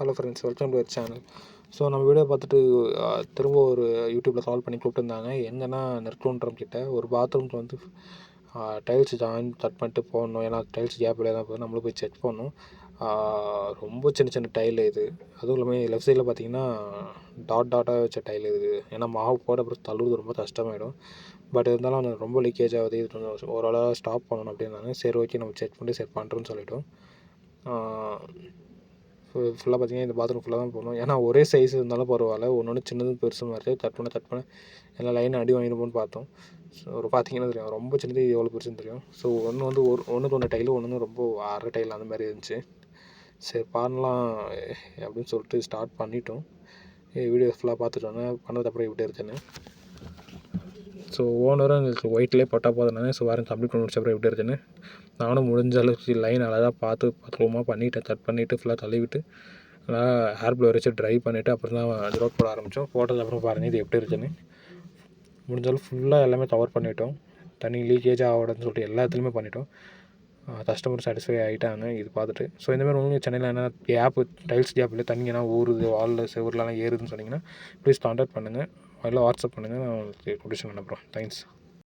Hello friends, welcome to our channel. So நம்ம வீடியோ பார்த்துட்டு திரும்ப ஒரு யூடியூப்பில் சால்வ் பண்ணி கூப்பிட்டுருந்தாங்க. எங்கன்னா நெற்குன்றம் கிட்ட ஒரு பாத்ரூம்க்கு வந்து டைல்ஸ் கட் பண்ணிட்டு போடணும். ஏன்னா டைல்ஸ் கேப் தான் போது நம்மளும் போய் செக் பண்ணணும். ரொம்ப சின்ன சின்ன டைல் இது. அதுவும் இல்லாமல் லெஃப்ட் சைடில் பார்த்தீங்கன்னா டாட்டாக வச்ச டைல் இது. ஏன்னா மாவு போட அப்புறம் தள்ளுறது ரொம்ப கஷ்டமாயிடும். பட் இருந்தாலும் ரொம்ப லீக்கேஜ் ஆகுது. இது கொஞ்சம் ஓரளவு ஸ்டாப் பண்ணணும் அப்படின்னாங்க. சரி, ஓகே, நம்ம செக் பண்ணி செட் பண்ணுறோன்னு சொல்லிட்டோம். ஃபுல்லாக பார்த்தீங்கன்னா இந்த பாத்ரூம் ஃபுல்லாக தான் போகணும். ஏன்னா ஒரே சைஸ் இருந்தாலும் பரவாயில்ல, ஒன்று சின்னதும் பெருசு மாதிரி கட் பண்ண எல்லாம் லைன் அடி வாங்கிடுமோன்னு பார்த்தோம். ஸோ ஒரு பார்த்தீங்கன்னா தெரியும், ரொம்ப சின்னது எவ்வளோ பெருசுன்னு தெரியும். ஸோ ஒன்றுக்கு ஒன்று டைலு, ஒன்று ரொம்ப அரை டைல் அந்த மாதிரி இருந்துச்சு. சரி பண்ணலாம் அப்படின்னு சொல்லிட்டு ஸ்டார்ட் பண்ணிட்டோம். வீடியோ ஃபுல்லாக பார்த்துட்டு வந்தேன், பண்ணதுக்கப்புறம் எப்படி இருக்குன்னு. ஸோ ஓனரும் எங்களுக்கு ஒயிட்லேயே போட்டால் போதுனாங்க. ஸோ வேறு கம்ப்ளீட் பண்ணி முடிச்ச அப்புறம் எப்படி இருக்குன்னு நானும் முடிஞ்ச அளவுக்கு லைன் அழகாக பார்த்து பக்குவமாக பண்ணிவிட்டேன். கட் பண்ணிவிட்டு ஃபுல்லாக தள்ளிவிட்டு நல்லா ஹேர் ப்ளோர் வச்சு ட்ரை பண்ணிவிட்டு அப்புறம் தான் ரோட் போட ஆரம்பித்தோம். போட்டதுக்கப்புறம் பாருங்கள் இது எப்படி இருக்குன்னு. முடிஞ்சாலும் ஃபுல்லாக எல்லாமே கவர் பண்ணிவிட்டோம். தண்ணி லீக்கேஜ் ஆகக்கூடாதுன்னு சொல்லிட்டு எல்லா இடத்துலையுமே பண்ணிவிட்டோம். கஸ்டமர் சாட்டிஸ்ஃபை ஆகிட்டாங்க இது பார்த்துட்டு. ஸோ இந்தமாதிரி உங்களுக்கு சென்னையில் என்ன கேப்பு டைல்ஸ் கேப்பில் தண்ணி என்ன ஊறுது, வாலில் செவர்லாம் ஏறுதுன்னு சொன்னிங்கன்னா ப்ளீஸ் கான்டாக்ட் பண்ணுங்கள், அதில் வாட்ஸ்அப் பண்ணுங்கள், நான் உங்களுக்கு கொட்டேஷன் அனுப்புகிறேன். தேங்க்ஸ்.